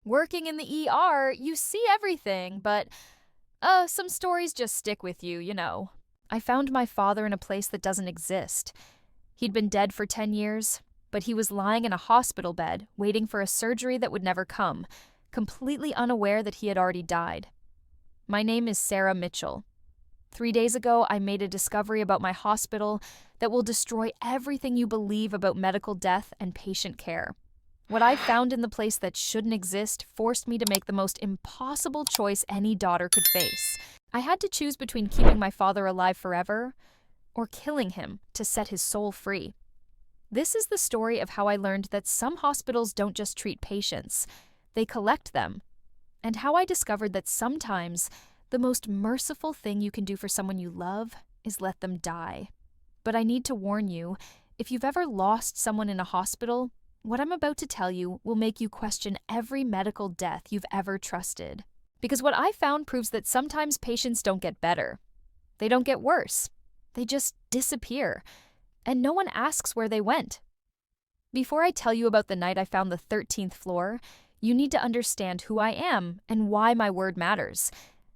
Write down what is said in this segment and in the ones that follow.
Working in the ER, you see everything, but some stories just stick with you. I found my father in a place that doesn't exist. He'd been dead for 10 years, but he was lying in a hospital bed, waiting for a surgery that would never come, completely unaware that he had already died. My name is Sarah Mitchell. 3 days ago, I made a discovery about my hospital that will destroy everything you believe about medical death and patient care. What I found in the place that shouldn't exist forced me to make the most impossible choice any daughter could face. I had to choose between keeping my father alive forever or killing him to set his soul free. This is the story of how I learned that some hospitals don't just treat patients, they collect them, and how I discovered that sometimes the most merciful thing you can do for someone you love is let them die. But I need to warn you, if you've ever lost someone in a hospital, what I'm about to tell you will make you question every medical death you've ever trusted. Because what I found proves that sometimes patients don't get better. They don't get worse. They just disappear. And no one asks where they went. Before I tell you about the night I found the 13th floor, you need to understand who I am and why my word matters.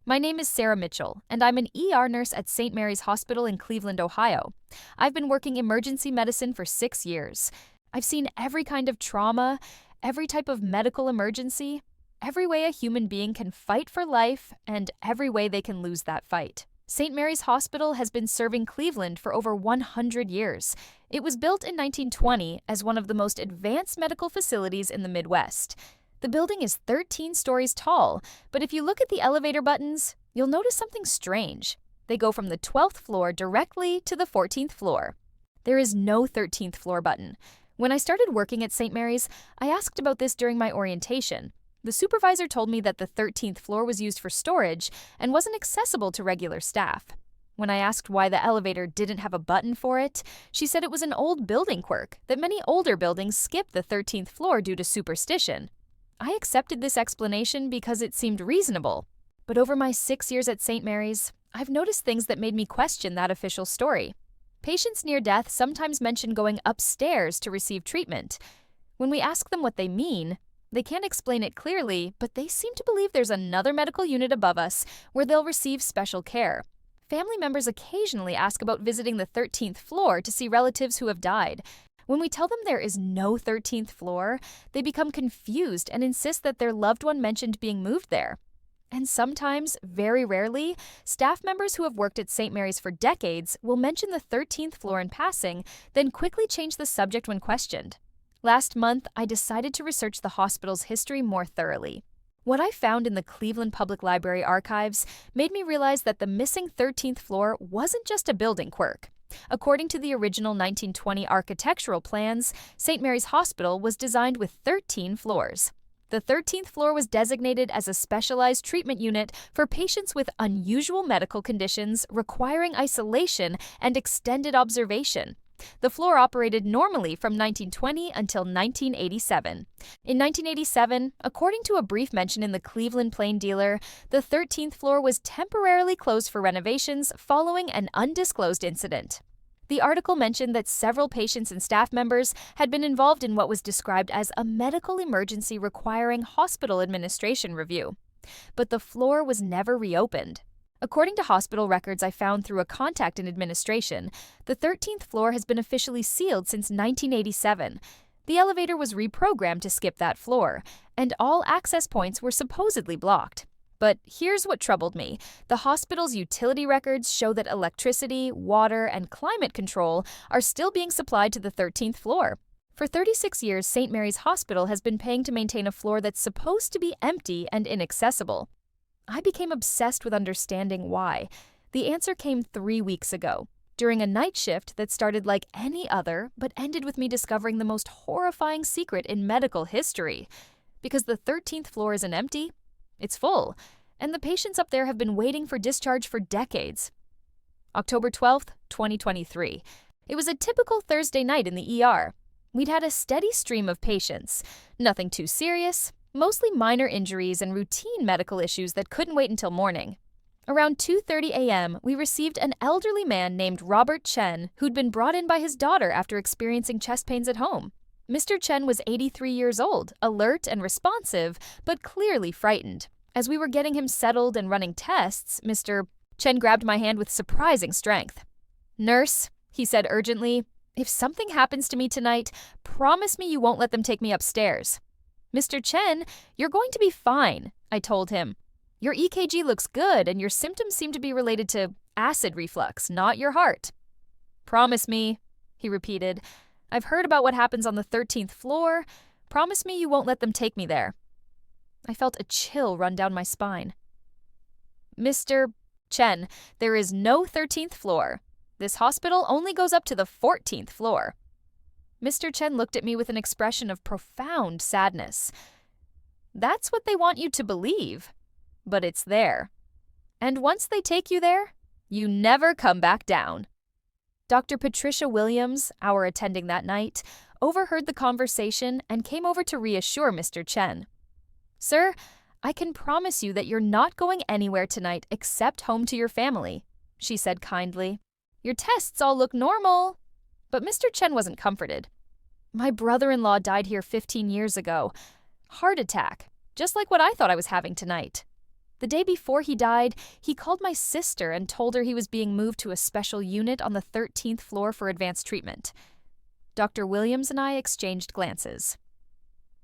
My name is Sarah Mitchell, and I'm an ER nurse at St. Mary's Hospital in Cleveland, Ohio. I've been working emergency medicine for 6 years. I've seen every kind of trauma, every type of medical emergency, every way a human being can fight for life, and every way they can lose that fight. St. Mary's Hospital has been serving Cleveland for over 100 years. It was built in 1920 as one of the most advanced medical facilities in the Midwest. The building is 13 stories tall, but if you look at the elevator buttons, you'll notice something strange. They go from the 12th floor directly to the 14th floor. There is no 13th floor button. When I started working at St. Mary's, I asked about this during my orientation. The supervisor told me that the 13th floor was used for storage and wasn't accessible to regular staff. When I asked why the elevator didn't have a button for it, she said it was an old building quirk, that many older buildings skip the 13th floor due to superstition. I accepted this explanation because it seemed reasonable. But over my 6 years at St. Mary's, I've noticed things that made me question that official story. Patients near death sometimes mention going upstairs to receive treatment. When we ask them what they mean, they can't explain it clearly, but they seem to believe there's another medical unit above us where they'll receive special care. Family members occasionally ask about visiting the 13th floor to see relatives who have died. When we tell them there is no 13th floor, they become confused and insist that their loved one mentioned being moved there. And sometimes, very rarely, staff members who have worked at St. Mary's for decades will mention the 13th floor in passing, then quickly change the subject when questioned. Last month, I decided to research the hospital's history more thoroughly. What I found in the Cleveland Public Library archives made me realize that the missing 13th floor wasn't just a building quirk. According to the original 1920 architectural plans, St. Mary's Hospital was designed with 13 floors. The 13th floor was designated as a specialized treatment unit for patients with unusual medical conditions requiring isolation and extended observation. The floor operated normally from 1920 until 1987. In 1987, according to a brief mention in the Cleveland Plain Dealer, the 13th floor was temporarily closed for renovations following an undisclosed incident. The article mentioned that several patients and staff members had been involved in what was described as a medical emergency requiring hospital administration review. But the floor was never reopened. According to hospital records I found through a contact in administration, the 13th floor has been officially sealed since 1987. The elevator was reprogrammed to skip that floor, and all access points were supposedly blocked. But here's what troubled me. The hospital's utility records show that electricity, water, and climate control are still being supplied to the 13th floor. For 36 years, St. Mary's Hospital has been paying to maintain a floor that's supposed to be empty and inaccessible. I became obsessed with understanding why. The answer came 3 weeks ago, during a night shift that started like any other, but ended with me discovering the most horrifying secret in medical history. Because the 13th floor isn't empty, it's full, and the patients up there have been waiting for discharge for decades. October 12th, 2023. It was a typical Thursday night in the ER. We'd had a steady stream of patients. Nothing too serious, mostly minor injuries and routine medical issues that couldn't wait until morning. Around 2:30 a.m., we received an elderly man named Robert Chen who'd been brought in by his daughter after experiencing chest pains at home. Mr. Chen was 83 years old, alert and responsive, but clearly frightened. As we were getting him settled and running tests, Mr. Chen grabbed my hand with surprising strength. "Nurse," he said urgently, "if something happens to me tonight, promise me you won't let them take me upstairs." "Mr. Chen, you're going to be fine," I told him. "Your EKG looks good and your symptoms seem to be related to acid reflux, not your heart." "Promise me," he repeated. "I've heard about what happens on the 13th floor. Promise me you won't let them take me there." I felt a chill run down my spine. "Mr. Chen, there is no 13th floor. This hospital only goes up to the 14th floor." Mr. Chen looked at me with an expression of profound sadness. "That's what they want you to believe, but it's there. And once they take you there, you never come back down." Dr. Patricia Williams, our attending that night, overheard the conversation and came over to reassure Mr. Chen. "Sir, I can promise you that you're not going anywhere tonight except home to your family," she said kindly. "Your tests all look normal." But Mr. Chen wasn't comforted. "My brother-in-law died here 15 years ago. Heart attack, just like what I thought I was having tonight. The day before he died, he called my sister and told her he was being moved to a special unit on the 13th floor for advanced treatment." Dr. Williams and I exchanged glances.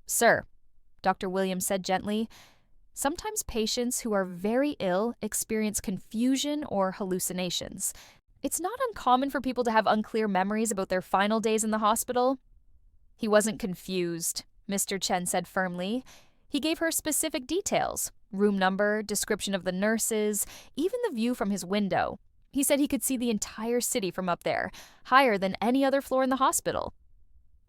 "Sir," Dr. Williams said gently, "sometimes patients who are very ill experience confusion or hallucinations. It's not uncommon for people to have unclear memories about their final days in the hospital." "He wasn't confused," Mr. Chen said firmly. He gave her specific details: room number, description of the nurses, even the view from his window. He said he could see the entire city from up there, higher than any other floor in the hospital.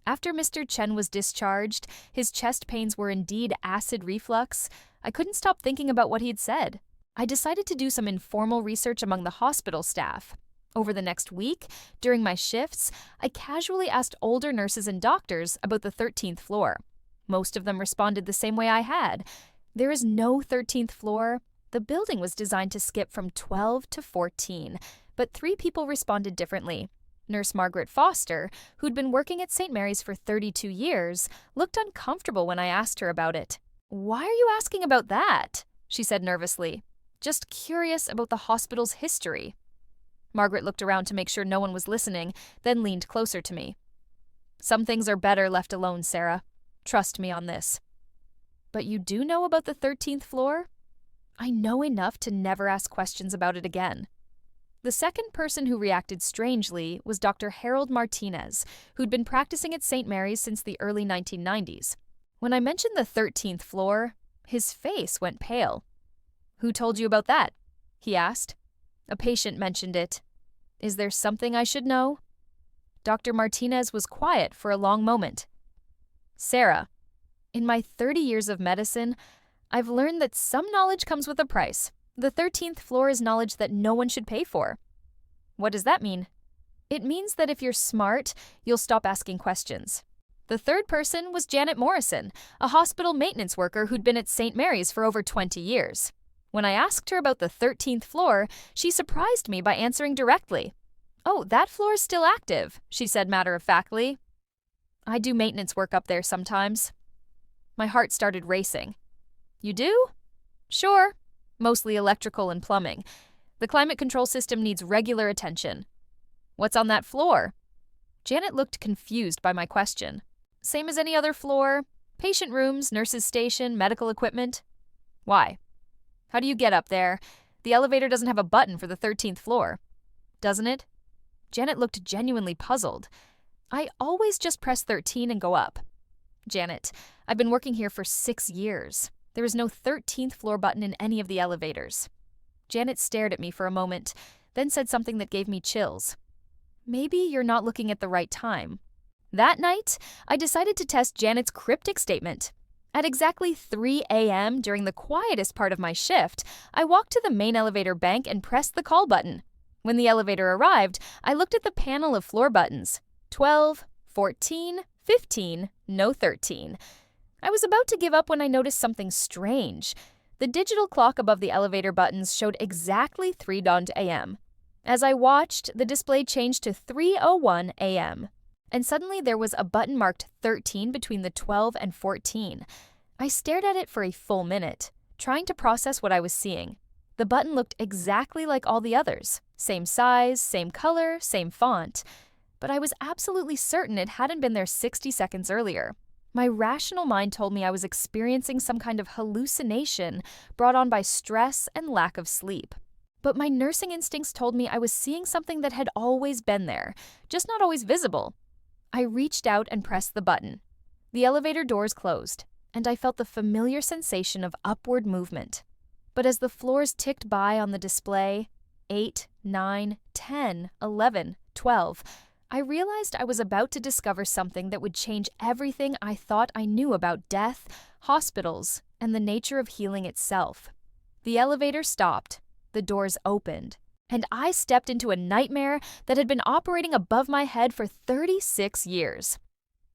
After Mr. Chen was discharged, his chest pains were indeed acid reflux. I couldn't stop thinking about what he'd said. I decided to do some informal research among the hospital staff. Over the next week, during my shifts, I casually asked older nurses and doctors about the 13th floor. Most of them responded the same way I had. There is no 13th floor. The building was designed to skip from 12 to 14, but 3 people responded differently. Nurse Margaret Foster, who'd been working at St. Mary's for 32 years, looked uncomfortable when I asked her about it. "Why are you asking about that?" she said nervously. "Just curious about the hospital's history." Margaret looked around to make sure no one was listening, then leaned closer to me. "Some things are better left alone, Sarah. Trust me on this." "But you do know about the 13th floor?" "I know enough to never ask questions about it again." The second person who reacted strangely was Dr. Harold Martinez, who'd been practicing at St. Mary's since the early 1990s. When I mentioned the 13th floor, his face went pale. "Who told you about that?" he asked. "A patient mentioned it. Is there something I should know?" Dr. Martinez was quiet for a long moment. "Sarah, in my 30 years of medicine, I've learned that some knowledge comes with a price. The 13th floor is knowledge that no one should pay for." "What does that mean?" "It means that if you're smart, you'll stop asking questions." The third person was Janet Morrison, a hospital maintenance worker who'd been at St. Mary's for over 20 years. When I asked her about the 13th floor, she surprised me by answering directly. "Oh, that floor is still active," she said matter-of-factly. "I do maintenance work up there sometimes." My heart started racing. "You do?" "Sure. Mostly electrical and plumbing. The climate control system needs regular attention." "What's on that floor?" Janet looked confused by my question. "Same as any other floor. Patient rooms, nurses' station, medical equipment." "Why?" "How do you get up there? The elevator doesn't have a button for the 13th floor." "Doesn't it?" Janet looked genuinely puzzled. "I always just press 13 and go up." "Janet, I've been working here for 6 years. There is no 13th floor button in any of the elevators." Janet stared at me for a moment, then said something that gave me chills. "Maybe you're not looking at the right time." That night, I decided to test Janet's cryptic statement. At exactly 3 a.m., during the quietest part of my shift, I walked to the main elevator bank and pressed the call button. When the elevator arrived, I looked at the panel of floor buttons. 12, 14, 15, no 13. I was about to give up when I noticed something strange. The digital clock above the elevator buttons showed exactly 3 a.m. As I watched, the display changed to 3:01 a.m. and suddenly there was a button marked 13 between the 12 and 14. I stared at it for a full minute, trying to process what I was seeing. The button looked exactly like all the others. Same size, same color, same font. But I was absolutely certain it hadn't been there 60 seconds earlier. My rational mind told me I was experiencing some kind of hallucination brought on by stress and lack of sleep. But my nursing instincts told me I was seeing something that had always been there, just not always visible. I reached out and pressed the button. The elevator doors closed, and I felt the familiar sensation of upward movement. But as the floors ticked by on the display, 8, 9, 10, 11, 12, I realized I was about to discover something that would change everything I thought I knew about death, hospitals, and the nature of healing itself. The elevator stopped, the doors opened, and I stepped into a nightmare that had been operating above my head for 36 years.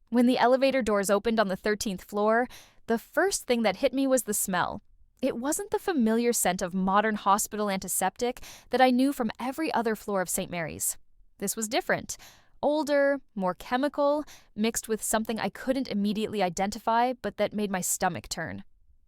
When the elevator doors opened on the 13th floor, the first thing that hit me was the smell. It wasn't the familiar scent of modern hospital antiseptic that I knew from every other floor of St. Mary's. This was different. Older, more chemical, mixed with something I couldn't immediately identify, but that made my stomach turn.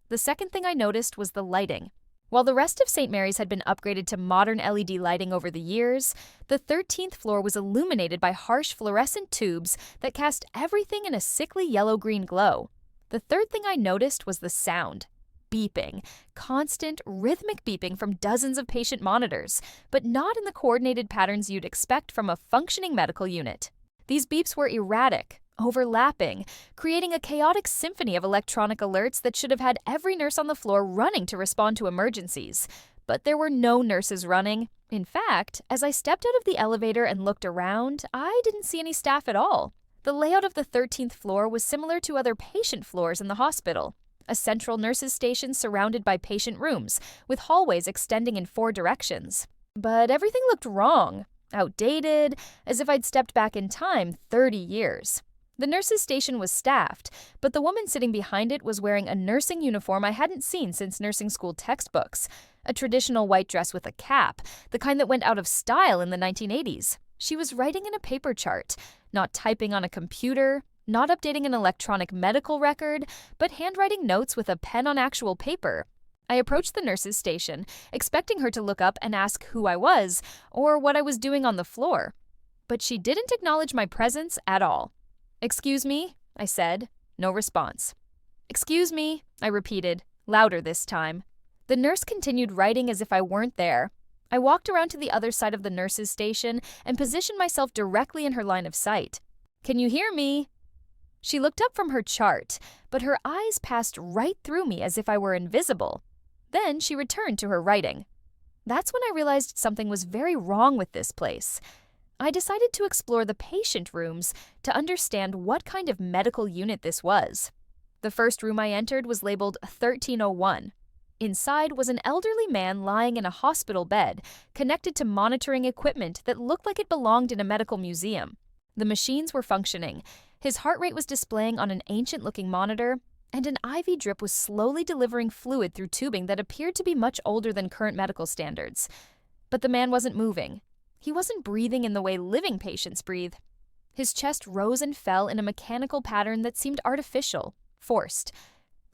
The second thing I noticed was the lighting. While the rest of St. Mary's had been upgraded to modern LED lighting over the years, the 13th floor was illuminated by harsh fluorescent tubes that cast everything in a sickly yellow-green glow. The third thing I noticed was the sound. Beeping. Constant, rhythmic beeping from dozens of patient monitors, but not in the coordinated patterns you'd expect from a functioning medical unit. These beeps were erratic, overlapping, creating a chaotic symphony of electronic alerts that should have had every nurse on the floor running to respond to emergencies. But there were no nurses running. In fact, as I stepped out of the elevator and looked around, I didn't see any staff at all. The layout of the 13th floor was similar to other patient floors in the hospital. A central nurses' station surrounded by patient rooms, with hallways extending in 4 directions. But everything looked wrong, outdated, as if I'd stepped back in time 30 years. The nurses' station was staffed, but the woman sitting behind it was wearing a nursing uniform I hadn't seen since nursing school textbooks. A traditional white dress with a cap, the kind that went out of style in the 1980s. She was writing in a paper chart, not typing on a computer, not updating an electronic medical record, but handwriting notes with a pen on actual paper. I approached the nurse's station, expecting her to look up and ask who I was, or what I was doing on the floor. But she didn't acknowledge my presence at all. "Excuse me," I said. No response. "Excuse me," I repeated, louder this time. The nurse continued writing as if I weren't there. I walked around to the other side of the nurse's station and positioned myself directly in her line of sight. "Can you hear me?" She looked up from her chart, but her eyes passed right through me as if I were invisible. Then she returned to her writing. That's when I realized something was very wrong with this place. I decided to explore the patient rooms to understand what kind of medical unit this was. The first room I entered was labeled 1301. Inside was an elderly man lying in a hospital bed, connected to monitoring equipment that looked like it belonged in a medical museum. The machines were functioning. His heart rate was displaying on an ancient-looking monitor, and an IV drip was slowly delivering fluid through tubing that appeared to be much older than current medical standards. But the man wasn't moving. He wasn't breathing in the way living patients breathe. His chest rose and fell in a mechanical pattern that seemed artificial, forced.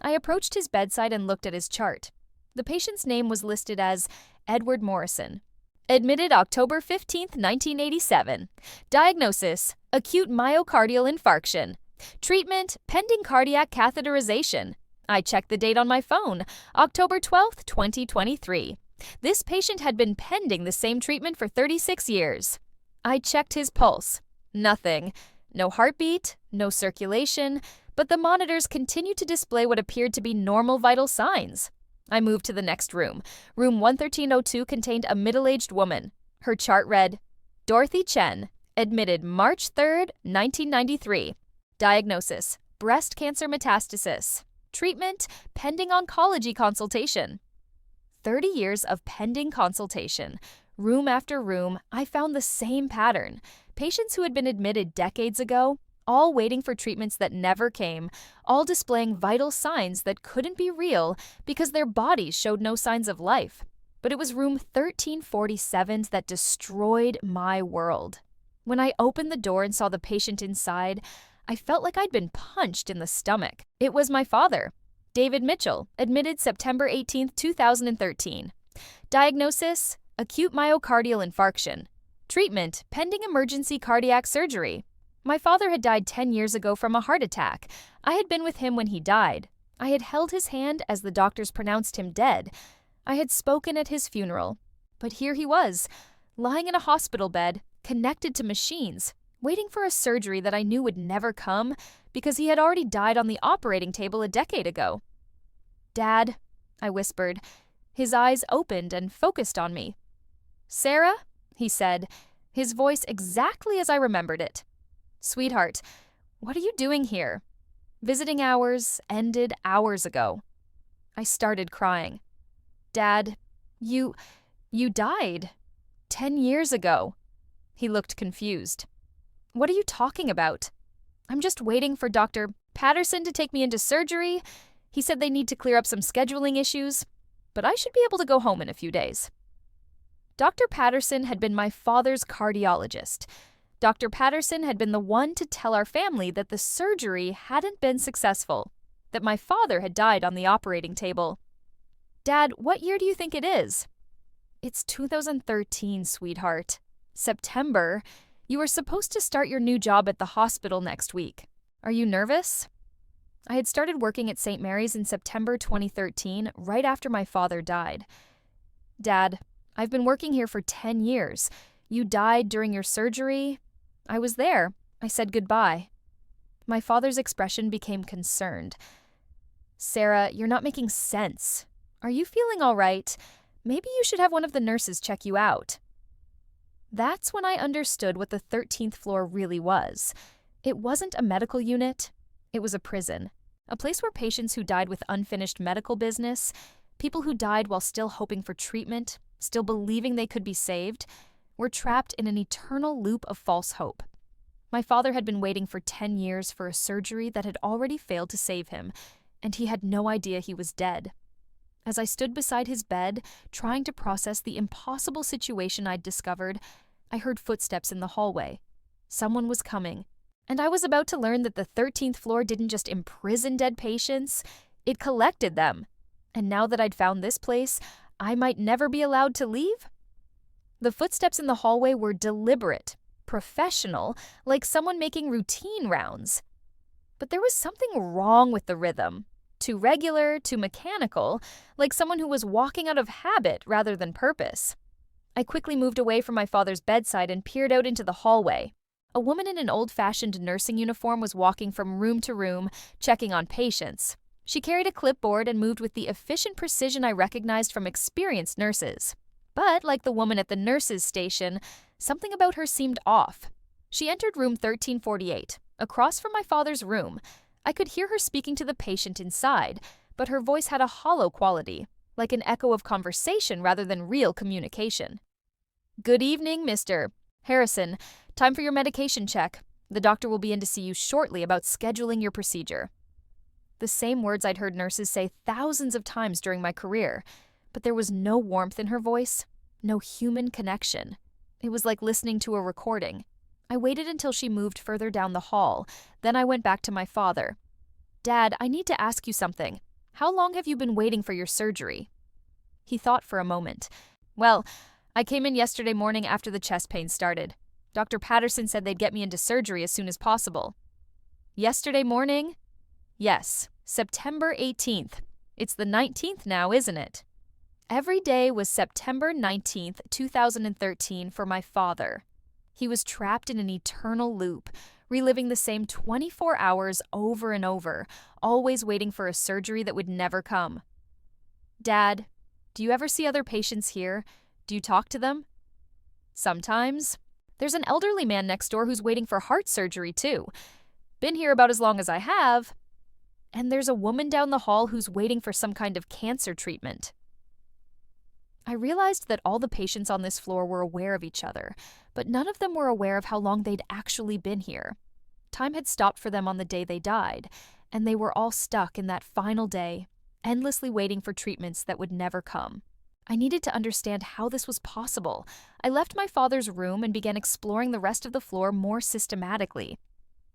I approached his bedside and looked at his chart. The patient's name was listed as Edward Morrison. Admitted October 15, 1987. Diagnosis: acute myocardial infarction. Treatment: pending cardiac catheterization. I checked the date on my phone, October 12, 2023. This patient had been pending the same treatment for 36 years. I checked his pulse. Nothing. No heartbeat, no circulation, but the monitors continued to display what appeared to be normal vital signs. I moved to the next room. Room 11302 contained a middle-aged woman. Her chart read, Dorothy Chen, admitted March 3, 1993. Diagnosis: breast cancer metastasis. Treatment: pending oncology consultation. 30 years of pending consultation. Room after room, I found the same pattern. Patients who had been admitted decades ago, all waiting for treatments that never came, all displaying vital signs that couldn't be real because their bodies showed no signs of life. But it was room 1347 that destroyed my world. When I opened the door and saw the patient inside, I felt like I'd been punched in the stomach. It was my father, David Mitchell, admitted September 18, 2013. Diagnosis: acute myocardial infarction. Treatment: pending emergency cardiac surgery. My father had died 10 years ago from a heart attack. I had been with him when he died. I had held his hand as the doctors pronounced him dead. I had spoken at his funeral. But here he was, lying in a hospital bed, connected to machines, waiting for a surgery that I knew would never come because he had already died on the operating table a decade ago. "Dad," I whispered. His eyes opened and focused on me. "Sarah," he said, his voice exactly as I remembered it. "Sweetheart, what are you doing here? Visiting hours ended hours ago." I started crying. "Dad, you died 10 years ago." He looked confused. "What are you talking about?" "I'm just waiting for Dr. Patterson to take me into surgery. He said they need to clear up some scheduling issues, but I should be able to go home in a few days." Dr. Patterson had been my father's cardiologist. Dr. Patterson had been the one to tell our family that the surgery hadn't been successful, that my father had died on the operating table. "Dad, what year do you think it is?" "It's 2013, sweetheart. September. You were supposed to start your new job at the hospital next week. Are you nervous?" I had started working at St. Mary's in September 2013, right after my father died. "Dad, I've been working here for 10 years. You died during your surgery. I was there. I said goodbye." My father's expression became concerned. "Sarah, you're not making sense. Are you feeling all right? Maybe you should have one of the nurses check you out." That's when I understood what the 13th floor really was. It wasn't a medical unit. It was a prison. A place where patients who died with unfinished medical business, people who died while still hoping for treatment, still believing they could be saved, were trapped in an eternal loop of false hope. My father had been waiting for 10 years for a surgery that had already failed to save him, and he had no idea he was dead. As I stood beside his bed, trying to process the impossible situation I'd discovered, I heard footsteps in the hallway. Someone was coming, and I was about to learn that the 13th floor didn't just imprison dead patients, it collected them. And now that I'd found this place, I might never be allowed to leave? The footsteps in the hallway were deliberate, professional, like someone making routine rounds. But there was something wrong with the rhythm. Too regular, too mechanical, like someone who was walking out of habit rather than purpose. I quickly moved away from my father's bedside and peered out into the hallway. A woman in an old-fashioned nursing uniform was walking from room to room, checking on patients. She carried a clipboard and moved with the efficient precision I recognized from experienced nurses. But, like the woman at the nurses' station, something about her seemed off. She entered room 1348, across from my father's room. I could hear her speaking to the patient inside, but her voice had a hollow quality, like an echo of conversation rather than real communication. "Good evening, Mr. Harrison. Time for your medication check. The doctor will be in to see you shortly about scheduling your procedure." The same words I'd heard nurses say thousands of times during my career, but there was no warmth in her voice, no human connection. It was like listening to a recording. I waited until she moved further down the hall, then I went back to my father. "Dad, I need to ask you something. How long have you been waiting for your surgery?" He thought for a moment. "Well, I came in yesterday morning after the chest pain started. Dr. Patterson said they'd get me into surgery as soon as possible." "Yesterday morning?" "Yes, September 18th. It's the 19th now, isn't it?" Every day was September 19th, 2013 for my father. He was trapped in an eternal loop, reliving the same 24 hours over and over, always waiting for a surgery that would never come. "Dad, do you ever see other patients here? Do you talk to them?" "Sometimes. There's an elderly man next door who's waiting for heart surgery, too. Been here about as long as I have. And there's a woman down the hall who's waiting for some kind of cancer treatment." I realized that all the patients on this floor were aware of each other, but none of them were aware of how long they'd actually been here. Time had stopped for them on the day they died, and they were all stuck in that final day, endlessly waiting for treatments that would never come. I needed to understand how this was possible. I left my father's room and began exploring the rest of the floor more systematically.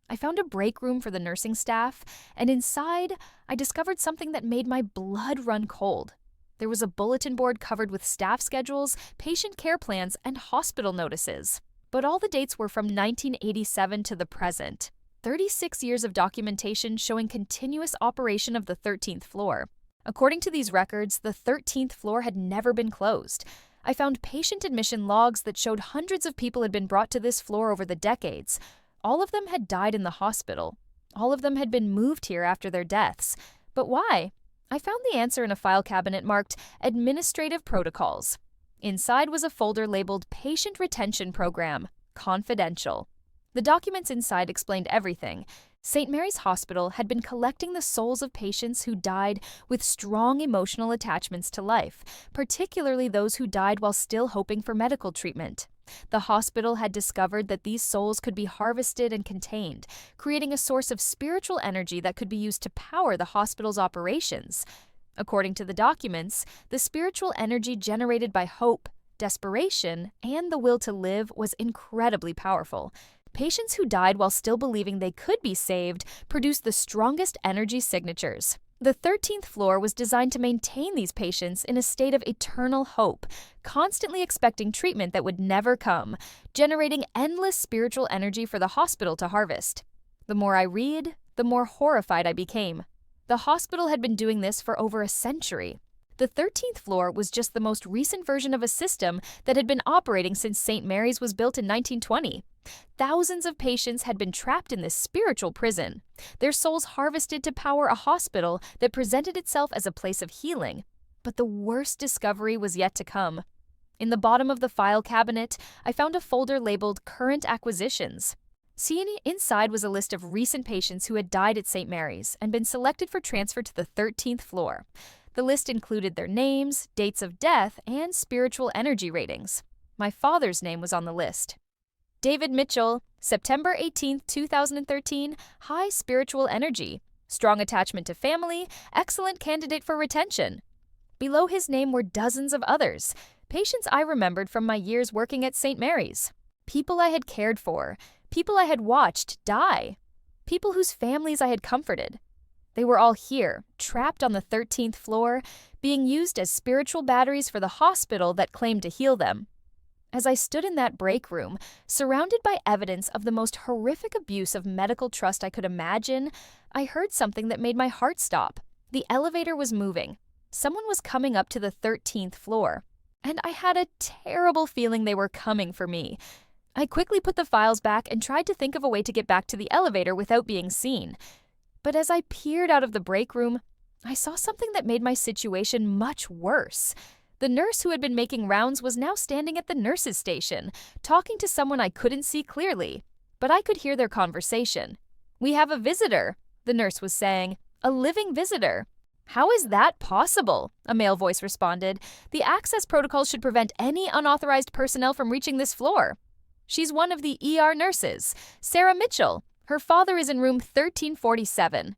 I found a break room for the nursing staff, and inside, I discovered something that made my blood run cold. There was a bulletin board covered with staff schedules, patient care plans, and hospital notices. But all the dates were from 1987 to the present. 36 years of documentation showing continuous operation of the 13th floor. According to these records, the 13th floor had never been closed. I found patient admission logs that showed hundreds of people had been brought to this floor over the decades. All of them had died in the hospital. All of them had been moved here after their deaths. But why? I found the answer in a file cabinet marked Administrative Protocols. Inside was a folder labeled Patient Retention Program, Confidential. The documents inside explained everything. St. Mary's Hospital had been collecting the souls of patients who died with strong emotional attachments to life, particularly those who died while still hoping for medical treatment. The hospital had discovered that these souls could be harvested and contained, creating a source of spiritual energy that could be used to power the hospital's operations. According to the documents, the spiritual energy generated by hope, desperation, and the will to live was incredibly powerful. Patients who died while still believing they could be saved produced the strongest energy signatures. The 13th floor was designed to maintain these patients in a state of eternal hope, constantly expecting treatment that would never come, generating endless spiritual energy for the hospital to harvest. The more I read, the more horrified I became. The hospital had been doing this for over a century. The 13th floor was just the most recent version of a system that had been operating since St. Mary's was built in 1920. Thousands of patients had been trapped in this spiritual prison, their souls harvested to power a hospital that presented itself as a place of healing. But the worst discovery was yet to come. In the bottom of the file cabinet, I found a folder labeled Current Acquisitions. See, inside was a list of recent patients who had died at St. Mary's and been selected for transfer to the 13th floor. The list included their names, dates of death, and spiritual energy ratings. My father's name was on the list. David Mitchell, September 18, 2013, high spiritual energy, strong attachment to family, excellent candidate for retention. Below his name were dozens of others, patients I remembered from my years working at St. Mary's, people I had cared for, people I had watched die, people whose families I had comforted. They were all here, trapped on the 13th floor, being used as spiritual batteries for the hospital that claimed to heal them. As I stood in that break room, surrounded by evidence of the most horrific abuse of medical trust I could imagine, I heard something that made my heart stop. The elevator was moving. Someone was coming up to the 13th floor. And I had a terrible feeling they were coming for me. I quickly put the files back and tried to think of a way to get back to the elevator without being seen. But as I peered out of the break room, I saw something that made my situation much worse. The nurse who had been making rounds was now standing at the nurse's station, talking to someone I couldn't see clearly, but I could hear their conversation. "We have a visitor," the nurse was saying. "A living visitor." "How is that possible?" a male voice responded. "The access protocols should prevent any unauthorized personnel from reaching this floor." "She's one of the ER nurses, Sarah Mitchell. Her father is in room 1347.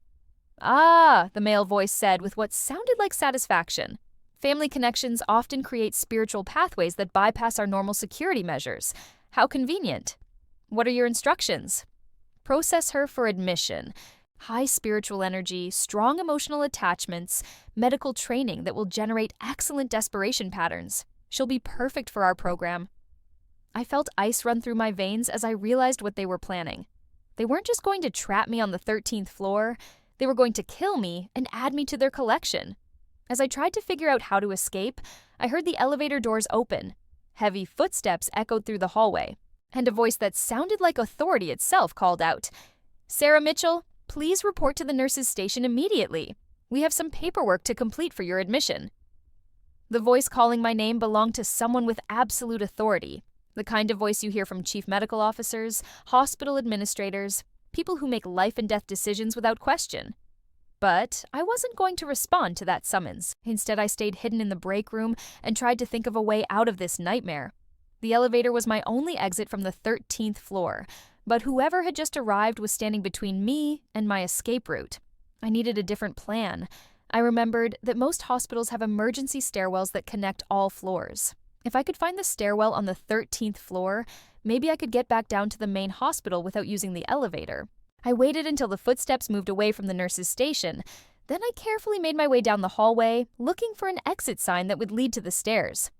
"Ah," the male voice said with what sounded like satisfaction. Family connections often create spiritual pathways that bypass our normal security measures. How convenient. "What are your instructions?" "Process her for admission. High spiritual energy, strong emotional attachments, medical training that will generate excellent desperation patterns. She'll be perfect for our program." I felt ice run through my veins as I realized what they were planning. They weren't just going to trap me on the 13th floor. They were going to kill me and add me to their collection. As I tried to figure out how to escape, I heard the elevator doors open. Heavy footsteps echoed through the hallway, and a voice that sounded like authority itself called out, "Sarah Mitchell, please report to the nurse's station immediately. We have some paperwork to complete for your admission." The voice calling my name belonged to someone with absolute authority, the kind of voice you hear from chief medical officers, hospital administrators, people who make life and death decisions without question. But I wasn't going to respond to that summons. Instead, I stayed hidden in the break room and tried to think of a way out of this nightmare. The elevator was my only exit from the 13th floor, but whoever had just arrived was standing between me and my escape route. I needed a different plan. I remembered that most hospitals have emergency stairwells that connect all floors. If I could find the stairwell on the 13th floor, maybe I could get back down to the main hospital without using the elevator. I waited until the footsteps moved away from the nurse's station. Then I carefully made my way down the hallway, looking for an exit sign that would lead to the stairs.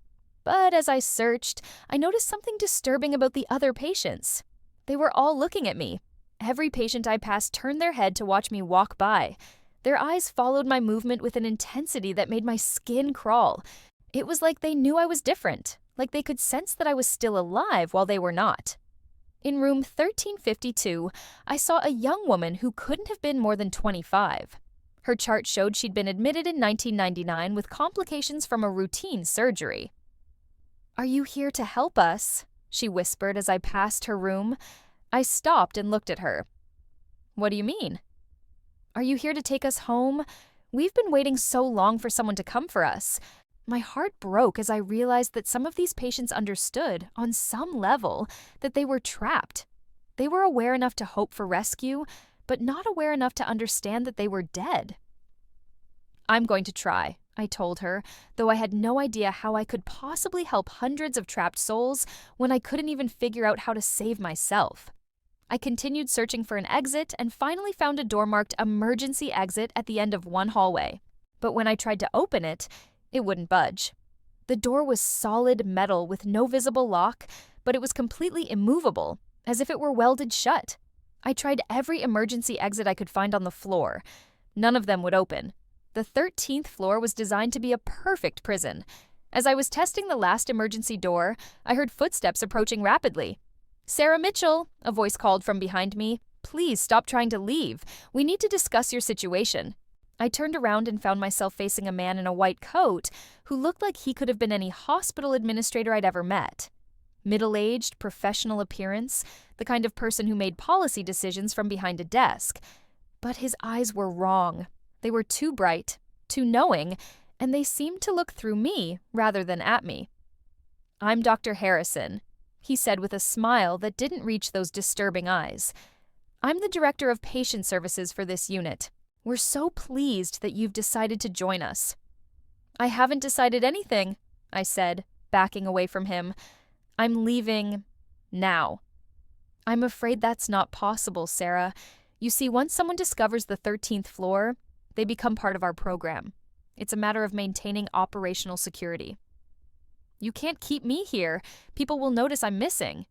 But as I searched, I noticed something disturbing about the other patients. They were all looking at me. Every patient I passed turned their head to watch me walk by. Their eyes followed my movement with an intensity that made my skin crawl. It was like they knew I was different, like they could sense that I was still alive while they were not. In room 1352, I saw a young woman who couldn't have been more than 25. Her chart showed she'd been admitted in 1999 with complications from a routine surgery. "Are you here to help us?" she whispered as I passed her room. I stopped and looked at her. "What do you mean?" "Are you here to take us home? We've been waiting so long for someone to come for us." My heart broke as I realized that some of these patients understood, on some level, that they were trapped. They were aware enough to hope for rescue, but not aware enough to understand that they were dead. "I'm going to try," I told her, though I had no idea how I could possibly help hundreds of trapped souls when I couldn't even figure out how to save myself. I continued searching for an exit and finally found a door marked emergency exit at the end of one hallway. But when I tried to open it, it wouldn't budge. The door was solid metal with no visible lock, but it was completely immovable, as if it were welded shut. I tried every emergency exit I could find on the floor. None of them would open. The 13th floor was designed to be a perfect prison. As I was testing the last emergency door, I heard footsteps approaching rapidly. "Sarah Mitchell," a voice called from behind me. "Please stop trying to leave. We need to discuss your situation." I turned around and found myself facing a man in a white coat who looked like he could have been any hospital administrator I'd ever met. Middle-aged, professional appearance, the kind of person who made policy decisions from behind a desk. But his eyes were wrong. They were too bright, too knowing, and they seemed to look through me rather than at me. "I'm Dr. Harrison," he said with a smile that didn't reach those disturbing eyes. "I'm the director of patient services for this unit. We're so pleased that you've decided to join us." "I haven't decided anything," I said, backing away from him. "I'm leaving now." "I'm afraid that's not possible, Sarah. You see, once someone discovers the 13th floor, they become part of our program. It's a matter of maintaining operational security." "You can't keep me here. People will notice I'm missing."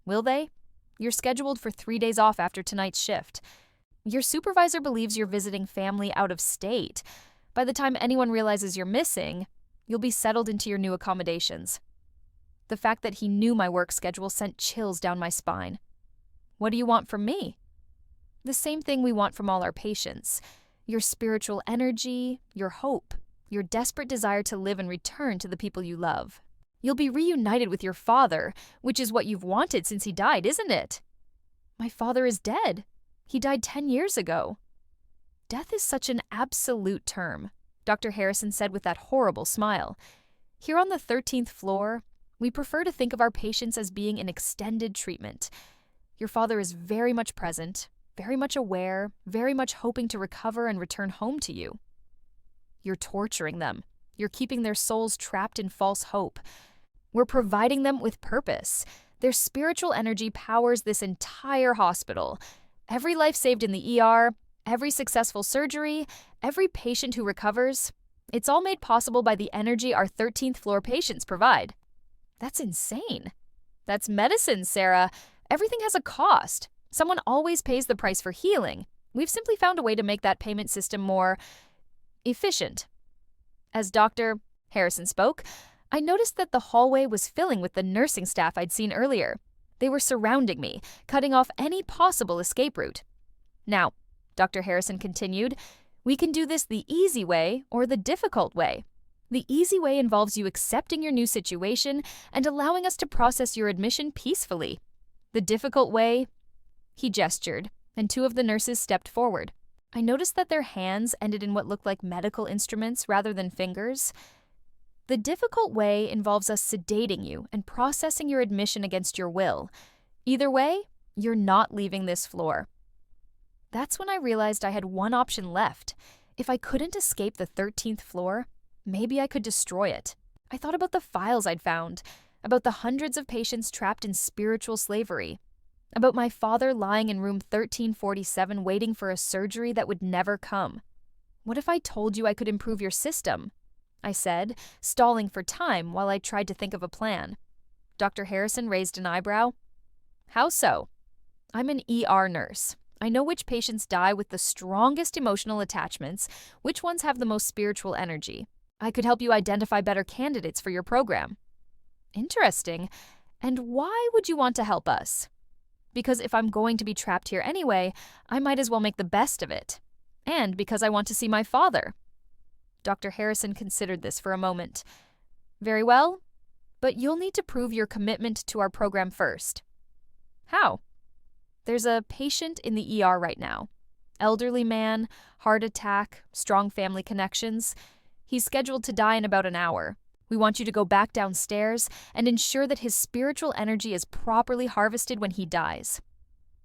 "Will they? You're scheduled for 3 days off after tonight's shift. Your supervisor believes you're visiting family out of state. By the time anyone realizes you're missing, you'll be settled into your new accommodations." The fact that he knew my work schedule sent chills down my spine. "What do you want from me?" "The same thing we want from all our patients. Your spiritual energy, your hope, your desperate desire to live and return to the people you love. You'll be reunited with your father, which is what you've wanted since he died, isn't it?" "My father is dead. He died 10 years ago." "Death is such an absolute term," Dr. Harrison said with that horrible smile. "Here on the 13th floor, we prefer to think of our patients as being in extended treatment. Your father is very much present, very much aware, very much hoping to recover and return home to you. You're torturing them. You're keeping their souls trapped in false hope. We're providing them with purpose. Their spiritual energy powers this entire hospital. Every life saved in the ER, every successful surgery, every patient who recovers, it's all made possible by the energy our 13th floor patients provide." "That's insane." "That's medicine, Sarah. Everything has a cost. Someone always pays the price for healing. We've simply found a way to make that payment system more efficient." As Dr. Harrison spoke, I noticed that the hallway was filling with the nursing staff I'd seen earlier. They were surrounding me, cutting off any possible escape route. "Now," Dr. Harrison continued, "we can do this the easy way or the difficult way. The easy way involves you accepting your new situation and allowing us to process your admission peacefully. The difficult way—" He gestured, and 2 of the nurses stepped forward. I noticed that their hands ended in what looked like medical instruments rather than fingers. "The difficult way involves us sedating you and processing your admission against your will. Either way, you're not leaving this floor." That's when I realized I had one option left. If I couldn't escape the 13th floor, maybe I could destroy it. I thought about the files I'd found, about the hundreds of patients trapped in spiritual slavery, about my father lying in room 1347 waiting for a surgery that would never come. What if I told you I could improve your system? I said, stalling for time while I tried to think of a plan. Dr. Harrison raised an eyebrow. How so? I'm an ER nurse. I know which patients die with the strongest emotional attachments, which ones have the most spiritual energy. I could help you identify better candidates for your program. Interesting. And why would you want to help us? Because if I'm going to be trapped here anyway, I might as well make the best of it. And because I want to see my father. Dr. Harrison considered this for a moment. Very well, but you'll need to prove your commitment to our program first. How? There's a patient in the ER right now. Elderly man, heart attack, strong family connections. He's scheduled to die in about an hour. We want you to go back downstairs and ensure that his spiritual energy is properly harvested when he dies.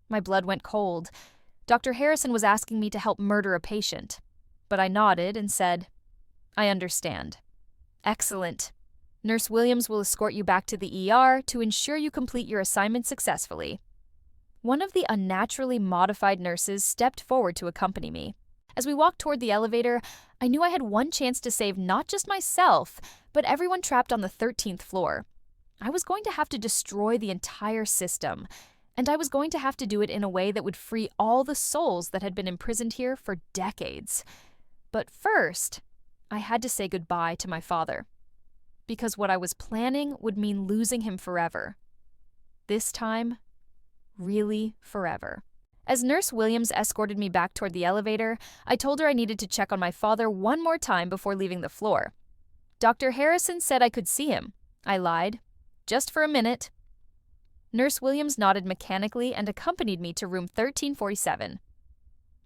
My blood went cold. Dr. Harrison was asking me to help murder a patient. But I nodded and said, I understand. Excellent. Nurse Williams will escort you back to the ER to ensure you complete your assignment successfully. One of the unnaturally modified nurses stepped forward to accompany me. As we walked toward the elevator, I knew I had one chance to save not just myself, but everyone trapped on the 13th floor. I was going to have to destroy the entire system, and I was going to have to do it in a way that would free all the souls that had been imprisoned here for decades. But first, I had to say goodbye to my father. Because what I was planning would mean losing him forever. This time, really forever. As Nurse Williams escorted me back toward the elevator, I told her I needed to check on my father one more time before leaving the floor. Dr. Harrison said I could see him. I lied. Just for a minute. Nurse Williams nodded mechanically and accompanied me to room 1347.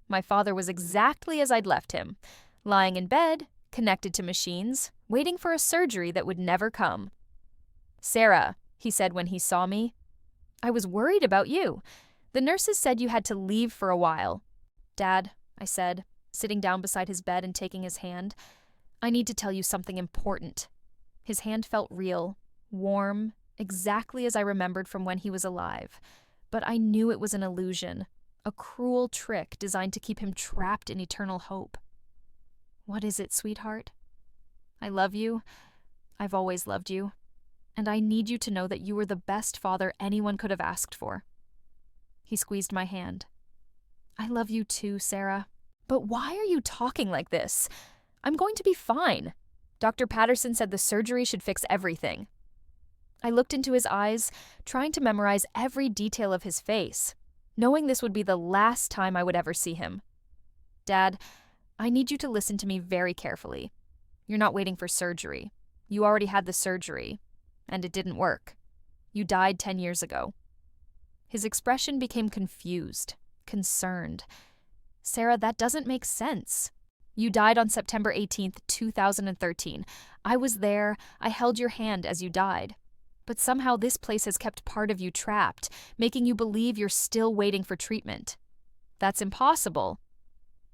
My father was exactly as I'd left him, lying in bed, connected to machines, waiting for a surgery that would never come. Sarah, he said when he saw me, I was worried about you. The nurses said you had to leave for a while. Dad, I said, sitting down beside his bed and taking his hand, I need to tell you something important. His hand felt real, warm, exactly as I remembered from when he was alive. But I knew it was an illusion, a cruel trick designed to keep him trapped in eternal hope. What is it, sweetheart? I love you. I've always loved you. And I need you to know that you were the best father anyone could have asked for. He squeezed my hand. I love you too, Sarah. But why are you talking like this? I'm going to be fine. Dr. Patterson said the surgery should fix everything. I looked into his eyes, trying to memorize every detail of his face, knowing this would be the last time I would ever see him. Dad, I need you to listen to me very carefully. You're not waiting for surgery. You already had the surgery, and it didn't work. You died 10 years ago. His expression became confused, concerned. Sarah, that doesn't make sense. You died on September 18th, 2013. I was there. I held your hand as you died. But somehow this place has kept part of you trapped, making you believe you're still waiting for treatment. That's impossible.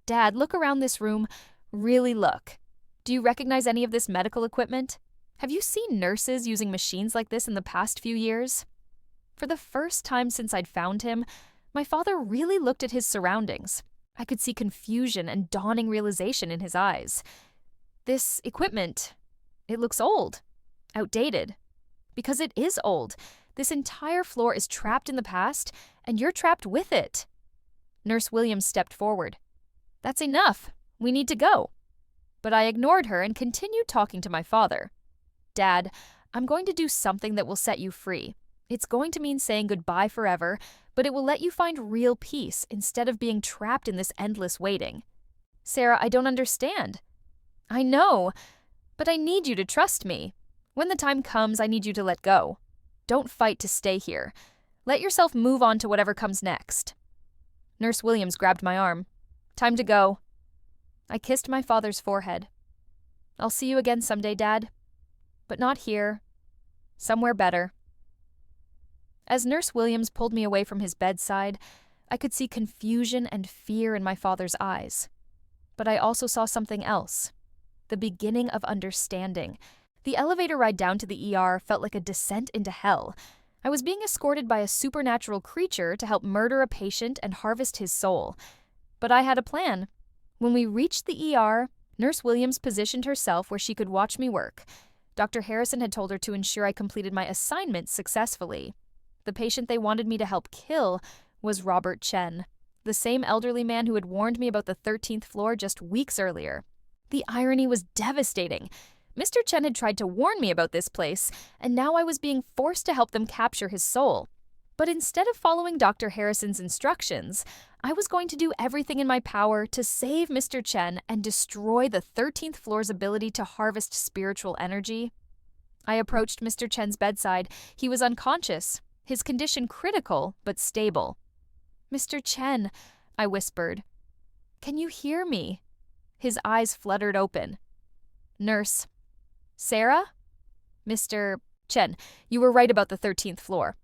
Dad, look around this room. Really look. Do you recognize any of this medical equipment? Have you seen nurses using machines like this in the past few years? For the first time since I'd found him, my father really looked at his surroundings. I could see confusion and dawning realization in his eyes. This equipment, it looks old, outdated. Because it is old. This entire floor is trapped in the past, and you're trapped with it. Nurse Williams stepped forward. That's enough. We need to go. But I ignored her and continued talking to my father. Dad, I'm going to do something that will set you free. It's going to mean saying goodbye forever, but it will let you find real peace instead of being trapped in this endless waiting. Sarah, I don't understand. I know, but I need you to trust me. When the time comes, I need you to let go. Don't fight to stay here. Let yourself move on to whatever comes next. Nurse Williams grabbed my arm. Time to go. I kissed my father's forehead. I'll see you again someday, Dad. But not here. Somewhere better. As Nurse Williams pulled me away from his bedside, I could see confusion and fear in my father's eyes. But I also saw something else. The beginning of understanding. The elevator ride down to the ER felt like a descent into hell. I was being escorted by a supernatural creature to help murder a patient and harvest his soul. But I had a plan. When we reached the ER, Nurse Williams positioned herself where she could watch me work. Dr. Harrison had told her to ensure I completed my assignment successfully. The patient they wanted me to help kill was Robert Chen, the same elderly man who had warned me about the 13th floor just weeks earlier. The irony was devastating. Mr. Chen had tried to warn me about this place, and now I was being forced to help them capture his soul. But instead of following Dr. Harrison's instructions, I was going to do everything in my power to save Mr. Chen and destroy the 13th floor's ability to harvest spiritual energy. I approached Mr. Chen's bedside. He was unconscious, his condition critical but stable. "Mr. Chen," I whispered. "Can you hear me?" His eyes fluttered open. "Nurse. Sarah?" "Mr. Chen, you were right about the 13th floor.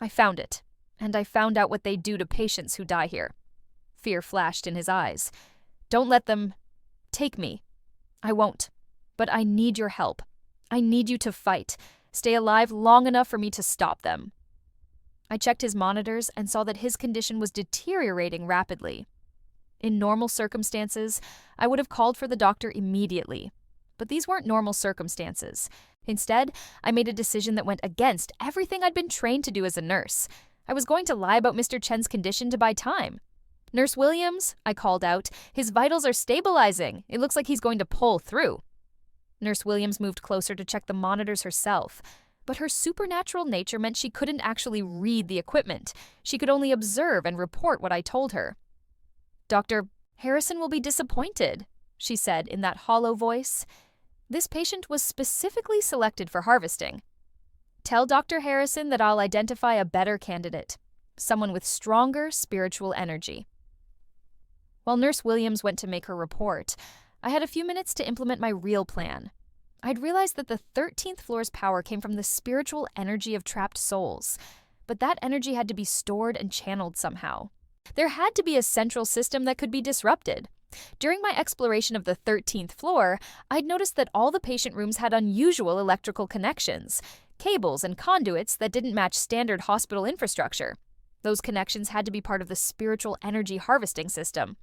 I found it, and I found out what they do to patients who die here." Fear flashed in his eyes. "Don't let them take me." "I won't. But I need your help. I need you to fight. Stay alive long enough for me to stop them." I checked his monitors and saw that his condition was deteriorating rapidly. In normal circumstances, I would have called for the doctor immediately. But these weren't normal circumstances. Instead, I made a decision that went against everything I'd been trained to do as a nurse. I was going to lie about Mr. Chen's condition to buy time. "Nurse Williams," I called out, "his vitals are stabilizing. It looks like he's going to pull through." Nurse Williams moved closer to check the monitors herself. But her supernatural nature meant she couldn't actually read the equipment. She could only observe and report what I told her. "Dr. Harrison will be disappointed," she said in that hollow voice. "This patient was specifically selected for harvesting. Tell Dr. Harrison that I'll identify a better candidate, someone with stronger spiritual energy." While Nurse Williams went to make her report, I had a few minutes to implement my real plan. I'd realized that the 13th floor's power came from the spiritual energy of trapped souls, but that energy had to be stored and channeled somehow. There had to be a central system that could be disrupted. During my exploration of the 13th floor, I'd noticed that all the patient rooms had unusual electrical connections, cables and conduits that didn't match standard hospital infrastructure. Those connections had to be part of the spiritual energy harvesting system.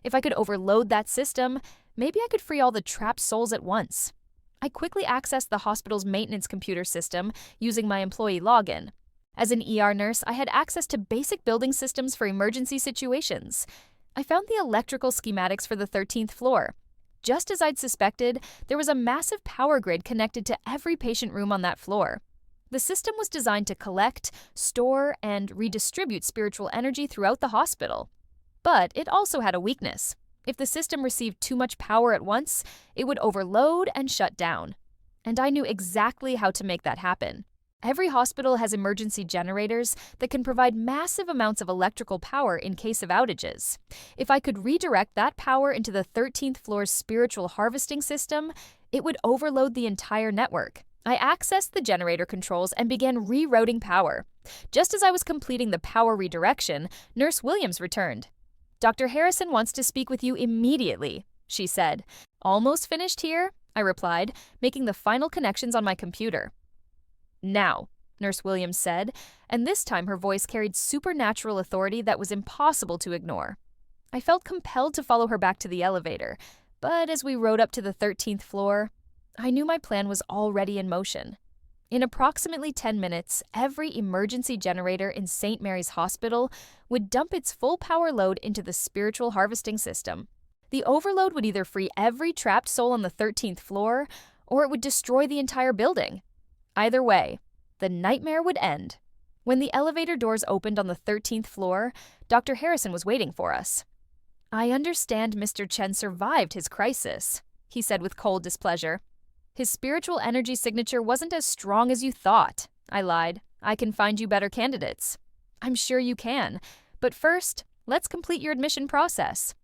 If I could overload that system, maybe I could free all the trapped souls at once. I quickly accessed the hospital's maintenance computer system using my employee login. As an ER nurse, I had access to basic building systems for emergency situations. I found the electrical schematics for the 13th floor. Just as I'd suspected, there was a massive power grid connected to every patient room on that floor. The system was designed to collect, store, and redistribute spiritual energy throughout the hospital. But it also had a weakness. If the system received too much power at once, it would overload and shut down. And I knew exactly how to make that happen. Every hospital has emergency generators that can provide massive amounts of electrical power in case of outages. If I could redirect that power into the 13th floor's spiritual harvesting system, it would overload the entire network. I accessed the generator controls and began rerouting power. Just as I was completing the power redirection, Nurse Williams returned. "Dr. Harrison wants to speak with you immediately," she said. "Almost finished here," I replied, making the final connections on my computer. "Now," Nurse Williams said, and this time her voice carried supernatural authority that was impossible to ignore. I felt compelled to follow her back to the elevator, but as we rode up to the 13th floor, I knew my plan was already in motion. In approximately 10 minutes, every emergency generator in St. Mary's Hospital would dump its full power load into the spiritual harvesting system. The overload would either free every trapped soul on the 13th floor, or it would destroy the entire building. Either way, the nightmare would end. When the elevator doors opened on the 13th floor, Dr. Harrison was waiting for us. "I understand Mr. Chen survived his crisis," he said with cold displeasure. "His spiritual energy signature wasn't as strong as you thought," I lied. "I can find you better candidates." "I'm sure you can. But first, let's complete your admission process."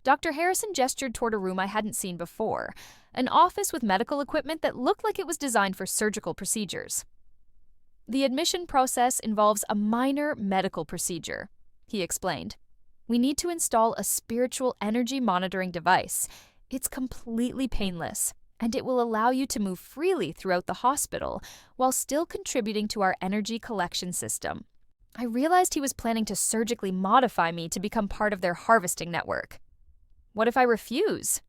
Dr. Harrison gestured toward a room I hadn't seen before, an office with medical equipment that looked like it was designed for surgical procedures. "The admission process involves a minor medical procedure," he explained. We need to install a spiritual energy monitoring device. It's completely painless, and it will allow you to move freely throughout the hospital while still contributing to our energy collection system. I realized he was planning to surgically modify me to become part of their harvesting network. What if I refuse?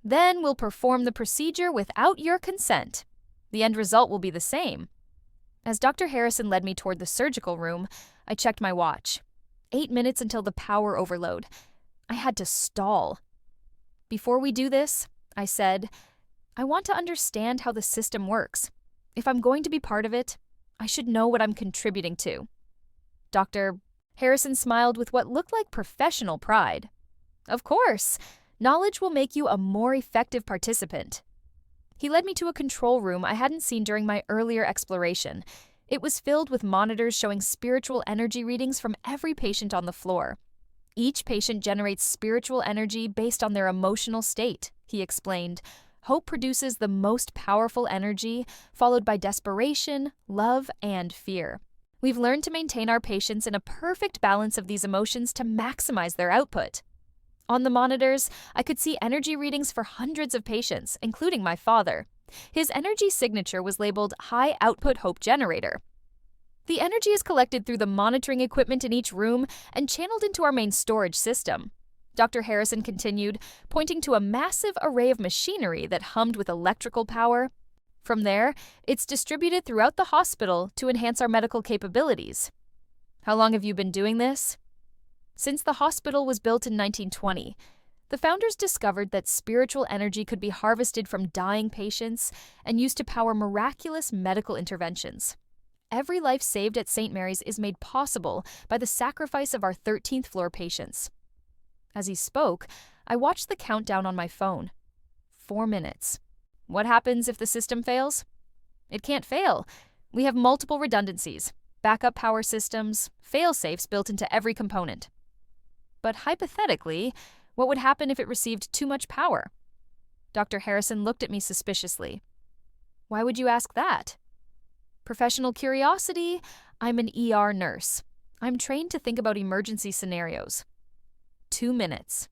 Then we'll perform the procedure without your consent. The end result will be the same. As Dr. Harrison led me toward the surgical room, I checked my watch. 8 minutes until the power overload. I had to stall. Before we do this, I said, I want to understand how the system works. If I'm going to be part of it, I should know what I'm contributing to. Dr. Harrison smiled with what looked like professional pride. Of course, knowledge will make you a more effective participant. He led me to a control room I hadn't seen during my earlier exploration. It was filled with monitors showing spiritual energy readings from every patient on the floor. Each patient generates spiritual energy based on their emotional state, he explained. Hope produces the most powerful energy, followed by desperation, love, and fear. We've learned to maintain our patients in a perfect balance of these emotions to maximize their output. On the monitors, I could see energy readings for hundreds of patients, including my father. His energy signature was labeled High Output Hope Generator. The energy is collected through the monitoring equipment in each room and channeled into our main storage system. Dr. Harrison continued, pointing to a massive array of machinery that hummed with electrical power. From there, it's distributed throughout the hospital to enhance our medical capabilities. How long have you been doing this? Since the hospital was built in 1920, the founders discovered that spiritual energy could be harvested from dying patients and used to power miraculous medical interventions. Every life saved at St. Mary's is made possible by the sacrifice of our 13th floor patients. As he spoke, I watched the countdown on my phone. 4 minutes. What happens if the system fails? It can't fail. We have multiple redundancies, backup power systems, fail-safes built into every component. But hypothetically, what would happen if it received too much power? Dr. Harrison looked at me suspiciously. Why would you ask that? Professional curiosity, I'm an ER nurse. I'm trained to think about emergency scenarios. 2 minutes.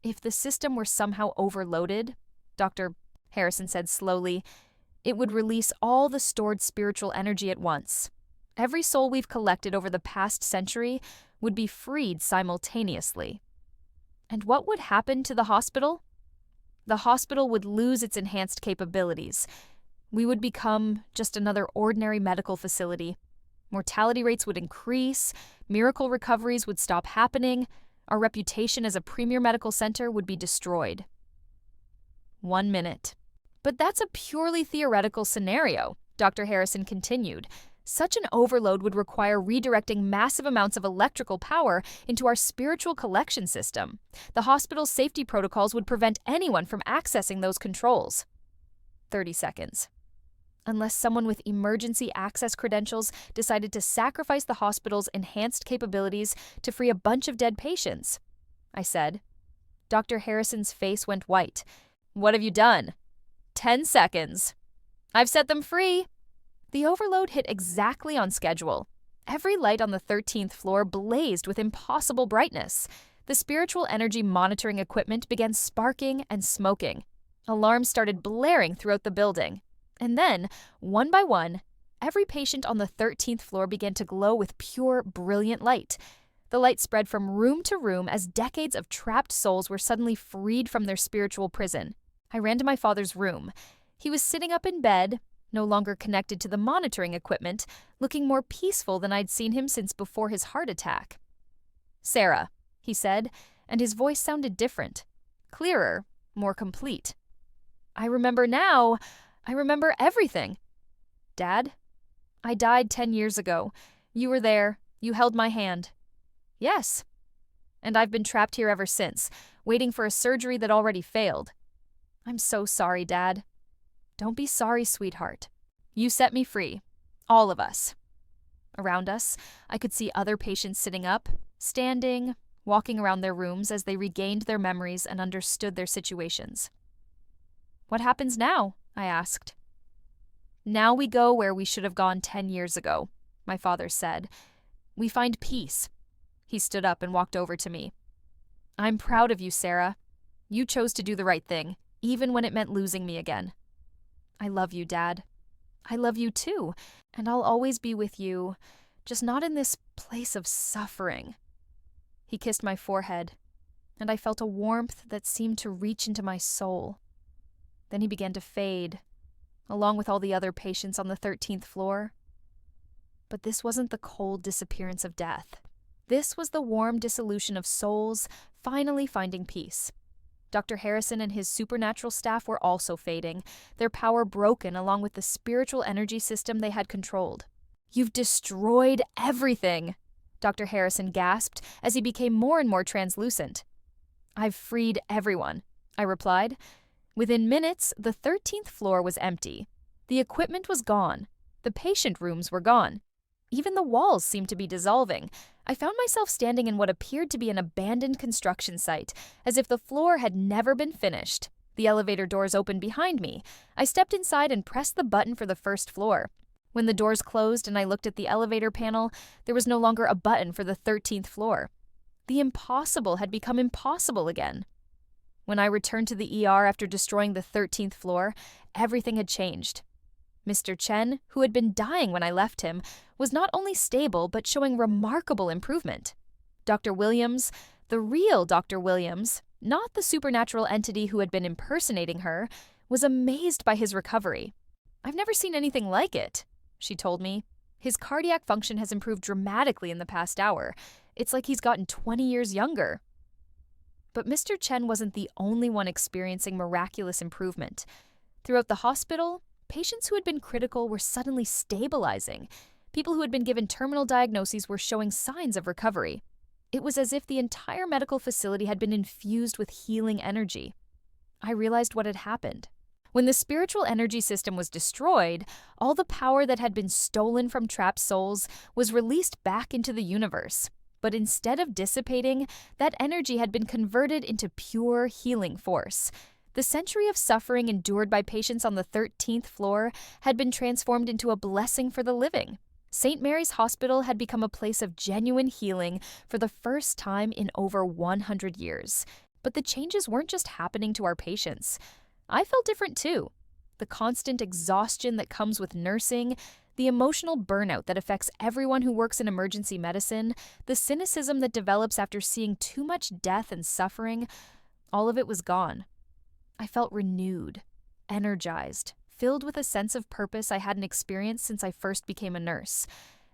If the system were somehow overloaded, Dr. Harrison said slowly, it would release all the stored spiritual energy at once. Every soul we've collected over the past century would be freed simultaneously. And what would happen to the hospital? The hospital would lose its enhanced capabilities. We would become just another ordinary medical facility. Mortality rates would increase, miracle recoveries would stop happening, our reputation as a premier medical center would be destroyed. 1 minute. But that's a purely theoretical scenario, Dr. Harrison continued. Such an overload would require redirecting massive amounts of electrical power into our spiritual collection system. The hospital's safety protocols would prevent anyone from accessing those controls. 30 seconds. Unless someone with emergency access credentials decided to sacrifice the hospital's enhanced capabilities to free a bunch of dead patients, I said. Dr. Harrison's face went white. What have you done? 10 seconds. I've set them free. The overload hit exactly on schedule. Every light on the 13th floor blazed with impossible brightness. The spiritual energy monitoring equipment began sparking and smoking. Alarms started blaring throughout the building. And then, one by one, every patient on the 13th floor began to glow with pure, brilliant light. The light spread from room to room as decades of trapped souls were suddenly freed from their spiritual prison. I ran to my father's room. He was sitting up in bed, no longer connected to the monitoring equipment, looking more peaceful than I'd seen him since before his heart attack. Sarah, he said, and his voice sounded different, clearer, more complete. I remember now. I remember everything. Dad? I died 10 years ago. You were there. You held my hand. Yes. And I've been trapped here ever since, waiting for a surgery that already failed. I'm so sorry, Dad. Don't be sorry, sweetheart. You set me free. All of us. Around us, I could see other patients sitting up, standing, walking around their rooms as they regained their memories and understood their situations. What happens now? I asked. Now we go where we should have gone 10 years ago, my father said. We find peace. He stood up and walked over to me. I'm proud of you, Sarah. You chose to do the right thing, even when it meant losing me again. I love you, Dad. I love you too, and I'll always be with you, just not in this place of suffering. He kissed my forehead, and I felt a warmth that seemed to reach into my soul. Then he began to fade, along with all the other patients on the 13th floor. But this wasn't the cold disappearance of death. This was the warm dissolution of souls finally finding peace. Dr. Harrison and his supernatural staff were also fading, their power broken along with the spiritual energy system they had controlled. You've destroyed everything, Dr. Harrison gasped as he became more and more translucent. I've freed everyone, I replied. Within minutes, the 13th floor was empty. The equipment was gone. The patient rooms were gone. Even the walls seemed to be dissolving. I found myself standing in what appeared to be an abandoned construction site, as if the floor had never been finished. The elevator doors opened behind me. I stepped inside and pressed the button for the first floor. When the doors closed and I looked at the elevator panel, there was no longer a button for the 13th floor. The impossible had become impossible again. When I returned to the ER after destroying the 13th floor, everything had changed. Mr. Chen, who had been dying when I left him, was not only stable but showing remarkable improvement. Dr. Williams, the real Dr. Williams, not the supernatural entity who had been impersonating her, was amazed by his recovery. I've never seen anything like it, she told me. His cardiac function has improved dramatically in the past hour. It's like he's gotten 20 years younger. But Mr. Chen wasn't the only one experiencing miraculous improvement. Throughout the hospital, patients who had been critical were suddenly stabilizing. People who had been given terminal diagnoses were showing signs of recovery. It was as if the entire medical facility had been infused with healing energy. I realized what had happened. When the spiritual energy system was destroyed, all the power that had been stolen from trapped souls was released back into the universe. But instead of dissipating, that energy had been converted into pure healing force. The century of suffering endured by patients on the 13th floor had been transformed into a blessing for the living. St. Mary's Hospital had become a place of genuine healing for the first time in over 100 years. But the changes weren't just happening to our patients. I felt different too. The constant exhaustion that comes with nursing, the emotional burnout that affects everyone who works in emergency medicine, the cynicism that develops after seeing too much death and suffering, all of it was gone. I felt renewed, energized, filled with a sense of purpose I hadn't experienced since I first became a nurse.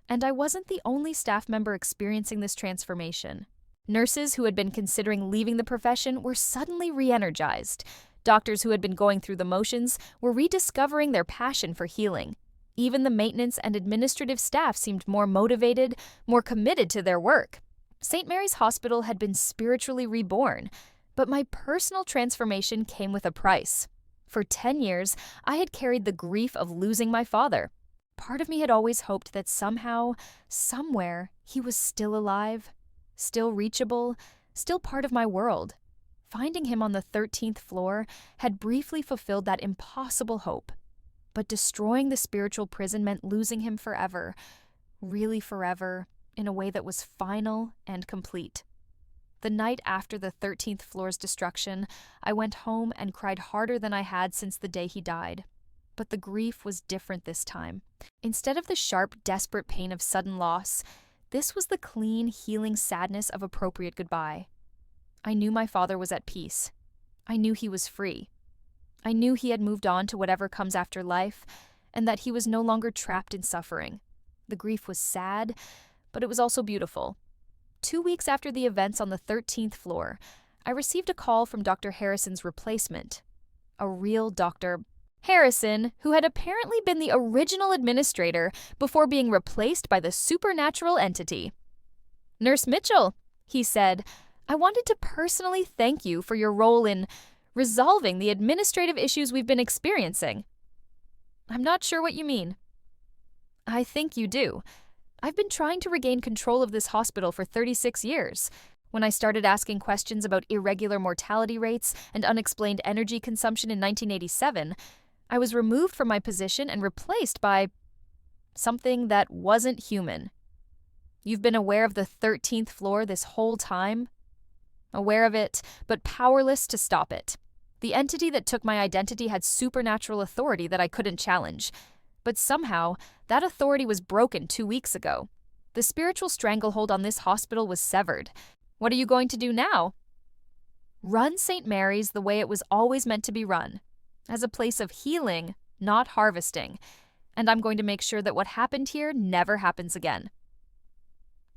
And I wasn't the only staff member experiencing this transformation. Nurses who had been considering leaving the profession were suddenly re-energized. Doctors who had been going through the motions were rediscovering their passion for healing. Even the maintenance and administrative staff seemed more motivated, more committed to their work. St. Mary's Hospital had been spiritually reborn, but my personal transformation came with a price. For 10 years, I had carried the grief of losing my father. Part of me had always hoped that somehow, somewhere, he was still alive, still reachable, still part of my world. Finding him on the 13th floor had briefly fulfilled that impossible hope. But destroying the spiritual prison meant losing him forever, really forever, in a way that was final and complete. The night after the 13th floor's destruction, I went home and cried harder than I had since the day he died. But the grief was different this time. Instead of the sharp, desperate pain of sudden loss, this was the clean, healing sadness of appropriate goodbye. I knew my father was at peace. I knew he was free. I knew he had moved on to whatever comes after life, and that he was no longer trapped in suffering. The grief was sad, but it was also beautiful. 2 weeks after the events on the 13th floor, I received a call from Dr. Harrison's replacement. A real Dr. Harrison, who had apparently been the original administrator before being replaced by the supernatural entity. "Nurse Mitchell," he said, "I wanted to personally thank you for your role in resolving the administrative issues we've been experiencing." "I'm not sure what you mean." "I think you do. I've been trying to regain control of this hospital for 36 years. When I started asking questions about irregular mortality rates and unexplained energy consumption in 1987, I was removed from my position and replaced by something that wasn't human." You've been aware of the 13th floor this whole time? Aware of it, but powerless to stop it. The entity that took my identity had supernatural authority that I couldn't challenge. But somehow, that authority was broken 2 weeks ago. The spiritual stranglehold on this hospital was severed. What are you going to do now? Run St. Mary's the way it was always meant to be run, as a place of healing, not harvesting. And I'm going to make sure that what happened here never happens again.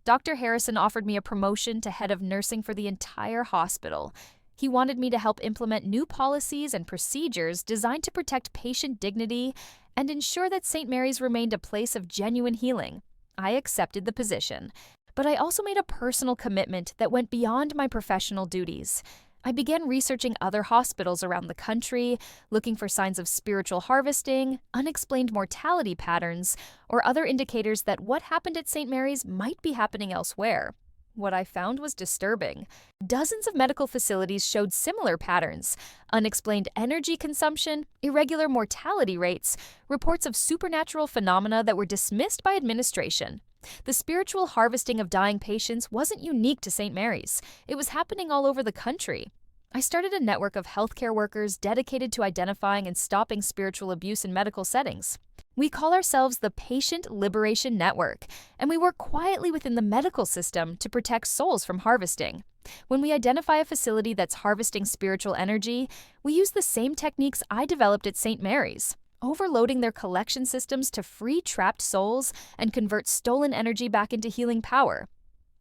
Dr. Harrison offered me a promotion to head of nursing for the entire hospital. He wanted me to help implement new policies and procedures designed to protect patient dignity and ensure that St. Mary's remained a place of genuine healing. I accepted the position, but I also made a personal commitment that went beyond my professional duties. I began researching other hospitals around the country, looking for signs of spiritual harvesting, unexplained mortality patterns, or other indicators that what happened at St. Mary's might be happening elsewhere. What I found was disturbing. Dozens of medical facilities showed similar patterns: unexplained energy consumption, irregular mortality rates, reports of supernatural phenomena that were dismissed by administration. The spiritual harvesting of dying patients wasn't unique to St. Mary's. It was happening all over the country. I started a network of healthcare workers dedicated to identifying and stopping spiritual abuse in medical settings. We call ourselves the Patient Liberation Network, and we work quietly within the medical system to protect souls from harvesting. When we identify a facility that's harvesting spiritual energy, we use the same techniques I developed at St. Mary's, overloading their collection systems to free trapped souls and convert stolen energy back into healing power.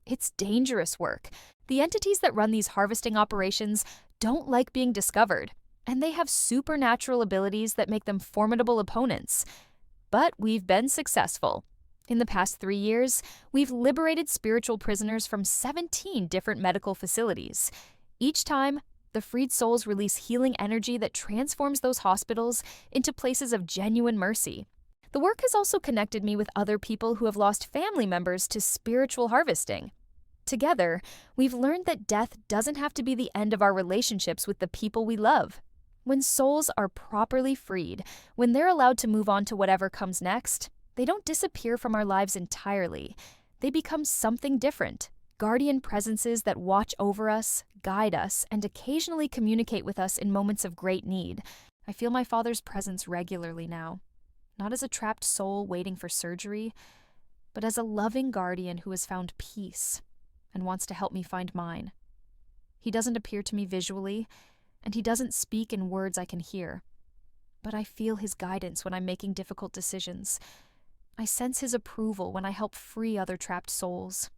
It's dangerous work. The entities that run these harvesting operations don't like being discovered, and they have supernatural abilities that make them formidable opponents. But we've been successful. In the past 3 years, we've liberated spiritual prisoners from 17 different medical facilities. Each time, the freed souls release healing energy that transforms those hospitals into places of genuine mercy. The work has also connected me with other people who have lost family members to spiritual harvesting. Together, we've learned that death doesn't have to be the end of our relationships with the people we love. When souls are properly freed, when they're allowed to move on to whatever comes next, they don't disappear from our lives entirely. They become something different. Guardian presences that watch over us, guide us, and occasionally communicate with us in moments of great need. I feel my father's presence regularly now, not as a trapped soul waiting for surgery, but as a loving guardian who has found peace and wants to help me find mine. He doesn't appear to me visually, and he doesn't speak in words I can hear. But I feel his guidance when I'm making difficult decisions. I sense his approval when I help free other trapped souls.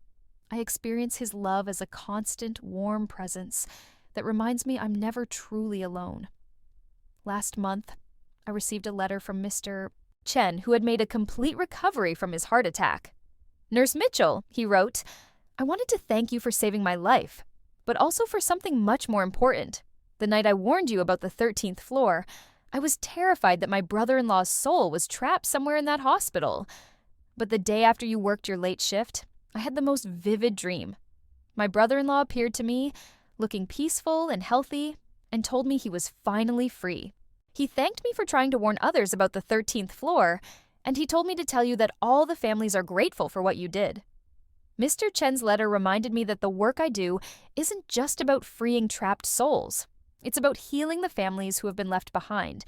I experience his love as a constant, warm presence that reminds me I'm never truly alone. Last month, I received a letter from Mr. Chen, who had made a complete recovery from his heart attack. "Nurse Mitchell," he wrote, "I wanted to thank you for saving my life, but also for something much more important. The night I warned you about the 13th floor, I was terrified that my brother-in-law's soul was trapped somewhere in that hospital. But the day after you worked your late shift, I had the most vivid dream. My brother-in-law appeared to me, looking peaceful and healthy, and told me he was finally free. He thanked me for trying to warn others about the 13th floor, and he told me to tell you that all the families are grateful for what you did." Mr. Chen's letter reminded me that the work I do isn't just about freeing trapped souls. It's about healing the families who have been left behind,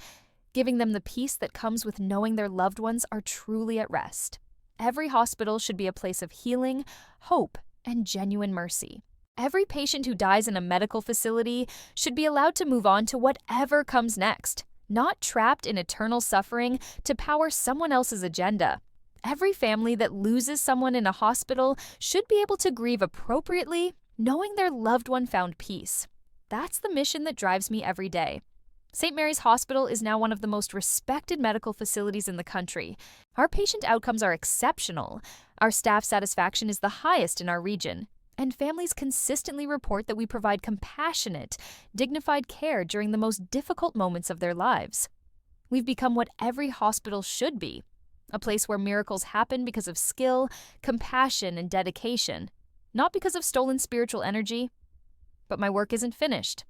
giving them the peace that comes with knowing their loved ones are truly at rest. Every hospital should be a place of healing, hope, and genuine mercy. Every patient who dies in a medical facility should be allowed to move on to whatever comes next, not trapped in eternal suffering to power someone else's agenda. Every family that loses someone in a hospital should be able to grieve appropriately, knowing their loved one found peace. That's the mission that drives me every day. St. Mary's Hospital is now one of the most respected medical facilities in the country. Our patient outcomes are exceptional. Our staff satisfaction is the highest in our region. And families consistently report that we provide compassionate, dignified care during the most difficult moments of their lives. We've become what every hospital should be, a place where miracles happen because of skill, compassion, and dedication, not because of stolen spiritual energy. But my work isn't finished.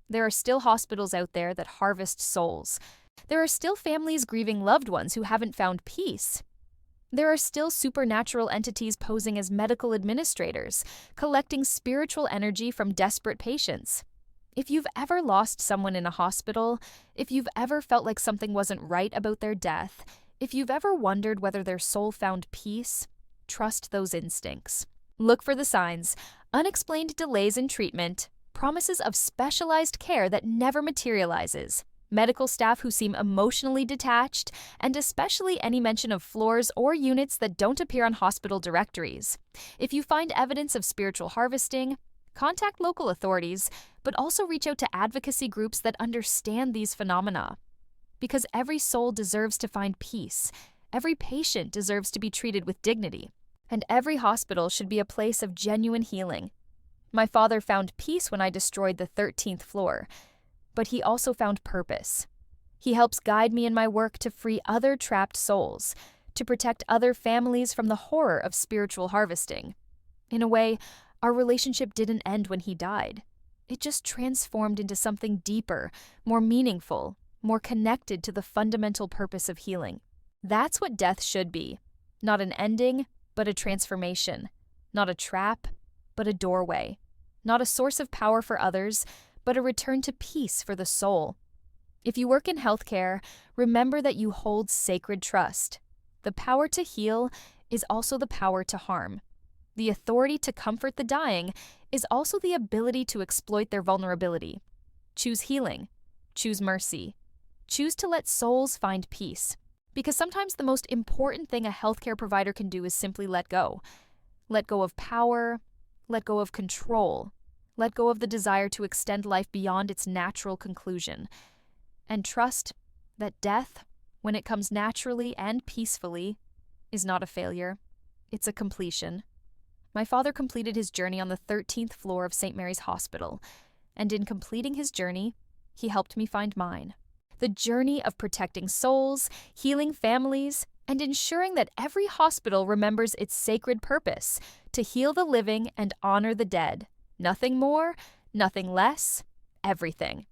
There are still hospitals out there that harvest souls. There are still families grieving loved ones who haven't found peace. There are still supernatural entities posing as medical administrators, collecting spiritual energy from desperate patients. If you've ever lost someone in a hospital, if you've ever felt like something wasn't right about their death, if you've ever wondered whether their soul found peace, trust those instincts. Look for the signs: unexplained delays in treatment, promises of specialized care that never materializes, medical staff who seem emotionally detached, and especially any mention of floors or units that don't appear on hospital directories. If you find evidence of spiritual harvesting, contact local authorities, but also reach out to advocacy groups that understand these phenomena. Because every soul deserves to find peace, every patient deserves to be treated with dignity, and every hospital should be a place of genuine healing. My father found peace when I destroyed the 13th floor, but he also found purpose. He helps guide me in my work to free other trapped souls, to protect other families from the horror of spiritual harvesting. In a way, our relationship didn't end when he died. It just transformed into something deeper, more meaningful, more connected to the fundamental purpose of healing. That's what death should be. Not an ending, but a transformation. Not a trap, but a doorway. Not a source of power for others, but a return to peace for the soul. If you work in healthcare, remember that you hold sacred trust. The power to heal is also the power to harm. The authority to comfort the dying is also the ability to exploit their vulnerability. Choose healing. Choose mercy. Choose to let souls find peace. Because sometimes the most important thing a healthcare provider can do is simply let go. Let go of power. Let go of control. Let go of the desire to extend life beyond its natural conclusion. And trust that death, when it comes naturally and peacefully, is not a failure. It's a completion. My father completed his journey on the 13th floor of St. Mary's Hospital, and in completing his journey, he helped me find mine. The journey of protecting souls, healing families, and ensuring that every hospital remembers its sacred purpose: to heal the living and honor the dead. Nothing more, nothing less, everything.